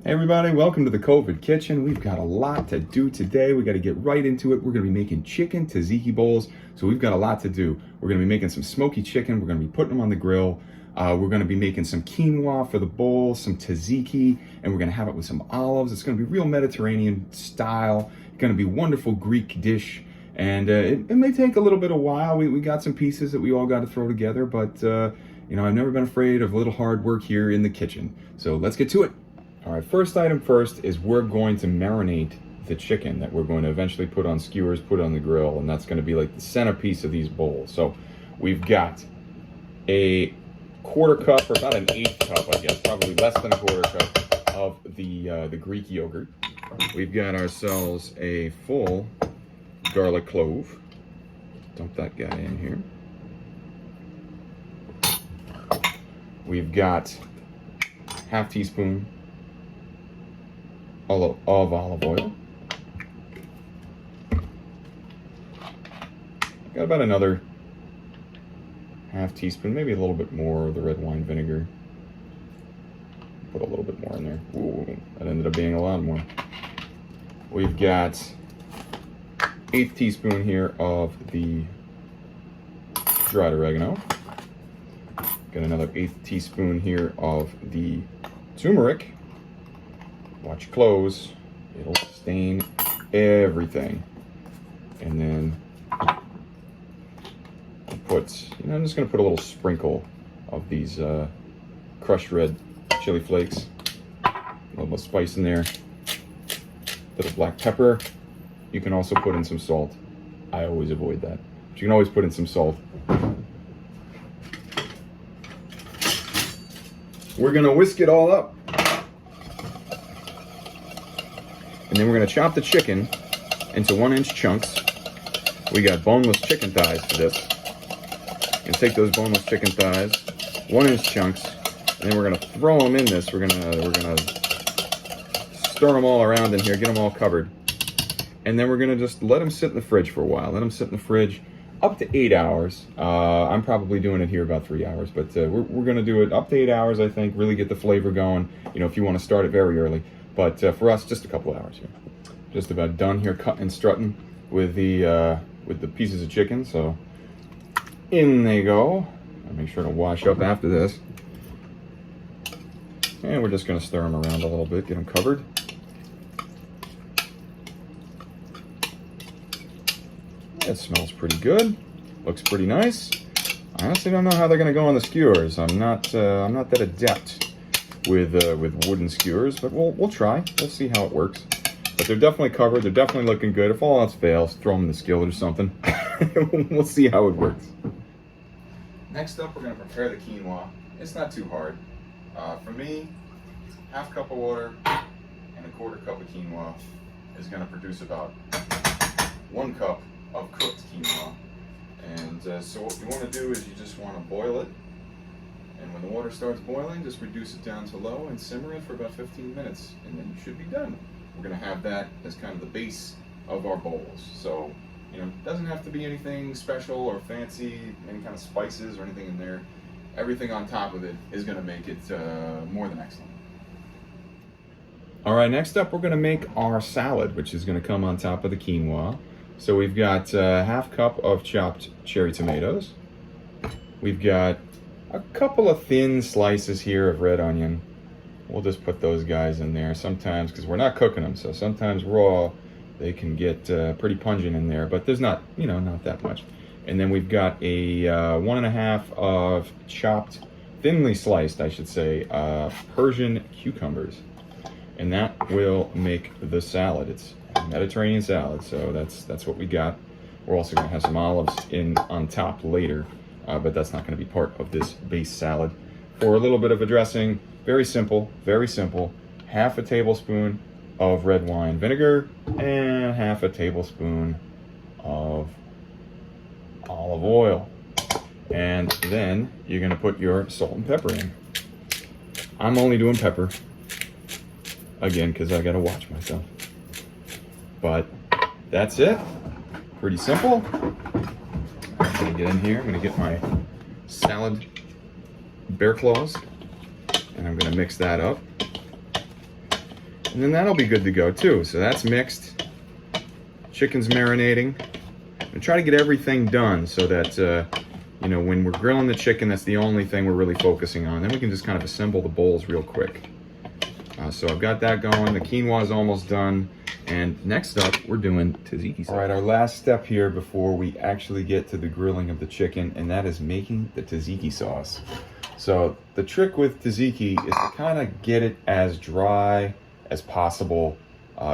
Hey everybody, welcome to the COVID Kitchen. We've got a lot to do today. We got to get right into it. We're going to be making chicken tzatziki bowls, so we've got a lot to do. We're going to be making some smoky chicken. We're going to be putting them on the grill. We're going to be making some quinoa for the bowl, some tzatziki, and we're going to have it with some olives. It's going to be real Mediterranean style. It's going to be a wonderful Greek dish, and it may take a little bit of while. We got some pieces that we all got to throw together, but you know, I've never been afraid of a little hard work here in the kitchen. So let's get to it. All right, first item first is we're going to marinate the chicken that we're going to eventually put on skewers, put on the grill, and that's going to be like the centerpiece of these bowls. So we've got a quarter cup, or about an eighth cup, I guess, probably less than a quarter cup of the Greek yogurt. We've got ourselves a full garlic clove. Dump that guy in here. We've got half teaspoon of olive oil. Got about another half teaspoon, maybe a little bit more of the red wine vinegar. Put a little bit more in there. Ooh, that ended up being a lot more. We've got eighth teaspoon here of the dried oregano. Got another eighth teaspoon here of the turmeric. Watch your clothes, it'll stain everything. And then I'm just gonna put a little sprinkle of these crushed red chili flakes. A little bit of spice in there. A bit of black pepper. You can also put in some salt. I always avoid that, but you can always put in some salt. We're gonna whisk it all up. And then we're going to chop the chicken into 1-inch chunks. We got boneless chicken thighs for this. And take those boneless chicken thighs, 1-inch chunks, and then we're going to throw them in this. We're going to stir them all around in here, get them all covered. And then we're going to just let them sit in the fridge for a while. Let them sit in the fridge up to 8 hours. I'm probably doing it here about 3 hours, but we're going to do it up to 8 hours, I think, really get the flavor going, you know, if you want to start it very early. But for us, just a couple hours here. Just about done here, cutting and strutting with the pieces of chicken. So in they go. I'll make sure to wash up after this. And we're just going to stir them around a little bit, get them covered. It smells pretty good. Looks pretty nice. I honestly don't know how they're going to go on the skewers. I'm not that adept with wooden skewers, but we'll try. We'll see how it works. But they're definitely covered. They're definitely looking good. If all else fails, throw them in the skillet or something. We'll see how it works. Next up, we're going to prepare the quinoa. It's not too hard. For me, half cup of water and a quarter cup of quinoa is going to produce about 1 cup of cooked quinoa. And so what you want to do is you just want to boil it. And when the water starts boiling, just reduce it down to low and simmer it for about 15 minutes, and then you should be done. We're going to have that as kind of the base of our bowls. So, you know, it doesn't have to be anything special or fancy, any kind of spices or anything in there. Everything on top of it is going to make it more than excellent. All right, next up, we're going to make our salad, which is going to come on top of the quinoa. So we've got half cup of chopped cherry tomatoes. We've got a couple of thin slices here of red onion. We'll just put those guys in there sometimes, because we're not cooking them, so sometimes raw they can get pretty pungent in there, but there's not that much. And then we've got a 1.5 of chopped, thinly sliced, I should say, Persian cucumbers, and that will make the salad. It's a Mediterranean salad, so that's what we got. We're also going to have some olives on top later. But that's not going to be part of this base salad. For a little bit of a dressing, very simple, very simple. Half a tablespoon of red wine vinegar and half a tablespoon of olive oil. And then you're going to put your salt and pepper in. I'm only doing pepper, again, because I got to watch myself. But that's it. Pretty simple. I'm going to get in here. I'm going to get my salad bear claws, and I'm going to mix that up. And then that'll be good to go too. So that's mixed. Chicken's marinating. And try to get everything done so that, you know, when we're grilling the chicken, that's the only thing we're really focusing on. Then we can just kind of assemble the bowls real quick. So I've got that going. The quinoa is almost done. And next up, we're doing tzatziki sauce. All right, our last step here before we actually get to the grilling of the chicken, and that is making the tzatziki sauce. So the trick with tzatziki is to kind of get it as dry as possible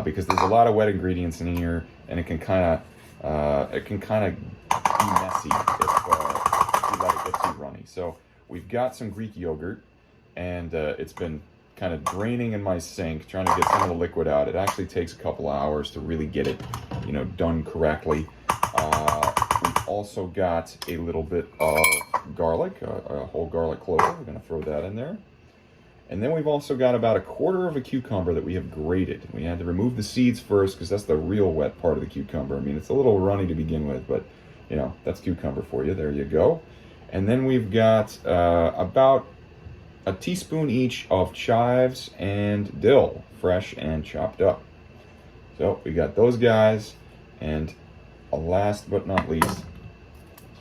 because there's a lot of wet ingredients in here, and it can kind of be messy if you let it get too runny. So we've got some Greek yogurt, and it's been kind of draining in my sink, trying to get some of the liquid out. It actually takes a couple hours to really get it, you know, done correctly. We've also got a little bit of garlic, a whole garlic clove. We're going to throw that in there. And then we've also got about a quarter of a cucumber that we have grated. We had to remove the seeds first because that's the real wet part of the cucumber. I mean, it's a little runny to begin with, but, you know, that's cucumber for you. There you go. And then we've got about a teaspoon each of chives and dill, fresh and chopped up. So we got those guys, and last but not least,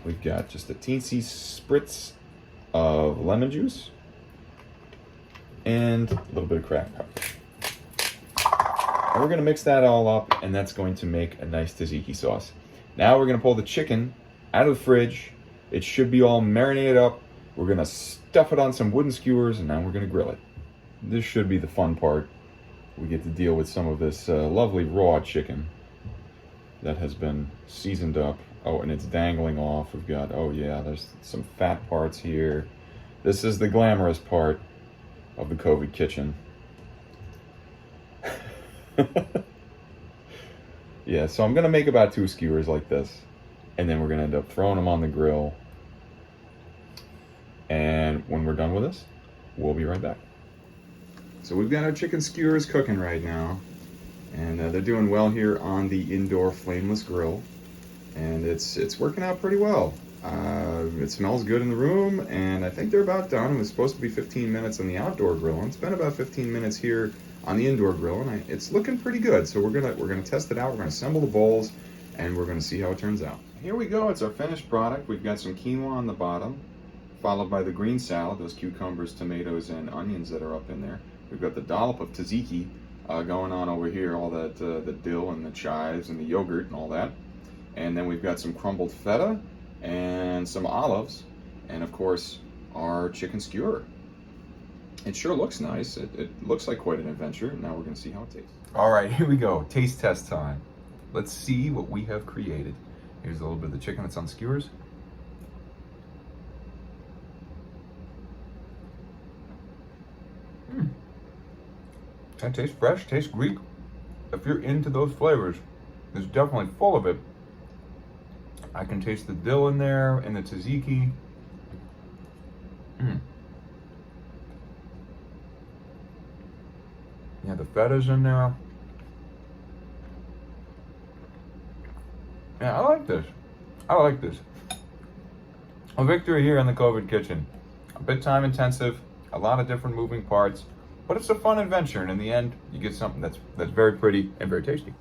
we've got just a teensy spritz of lemon juice and a little bit of cracked pepper. And we're gonna mix that all up, and that's going to make a nice tzatziki sauce. Now we're gonna pull the chicken out of the fridge. It should be all marinated up. We're gonna stuff it on some wooden skewers, and now we're gonna grill it. This should be the fun part. We get to deal with some of this lovely raw chicken that has been seasoned up. Oh, and it's dangling off. We've got, oh yeah, there's some fat parts here. This is the glamorous part of the COVID kitchen. Yeah, so I'm gonna make about 2 skewers like this, and then we're gonna end up throwing them on the grill. And when we're done with this, we'll be right back. So we've got our chicken skewers cooking right now, and they're doing well here on the indoor flameless grill, and it's working out pretty well. It smells good in the room, and I think they're about done. It was supposed to be 15 minutes on the outdoor grill, and it's been about 15 minutes here on the indoor grill, and it's looking pretty good. So we're gonna test it out. We're gonna assemble the bowls, and we're gonna see how it turns out. Here we go. It's our finished product. We've got some quinoa on the bottom, followed by the green salad, those cucumbers, tomatoes, and onions that are up in there. We've got the dollop of tzatziki going on over here, all that the dill and the chives and the yogurt and all that. And then we've got some crumbled feta and some olives, and of course our chicken skewer. It sure looks nice. It looks like quite an adventure. Now we're gonna see how it tastes. All right, here we go. Taste test time. Let's see what we have created. Here's a little bit of the chicken that's on skewers. That tastes fresh, tastes Greek. If you're into those flavors, it's definitely full of it. I can taste the dill in there and the tzatziki. Yeah, the feta's in there. Yeah, I like this. I like this. A victory here in the COVID kitchen. A bit time intensive, a lot of different moving parts, but it's a fun adventure, and in the end, you get something that's very pretty and very tasty.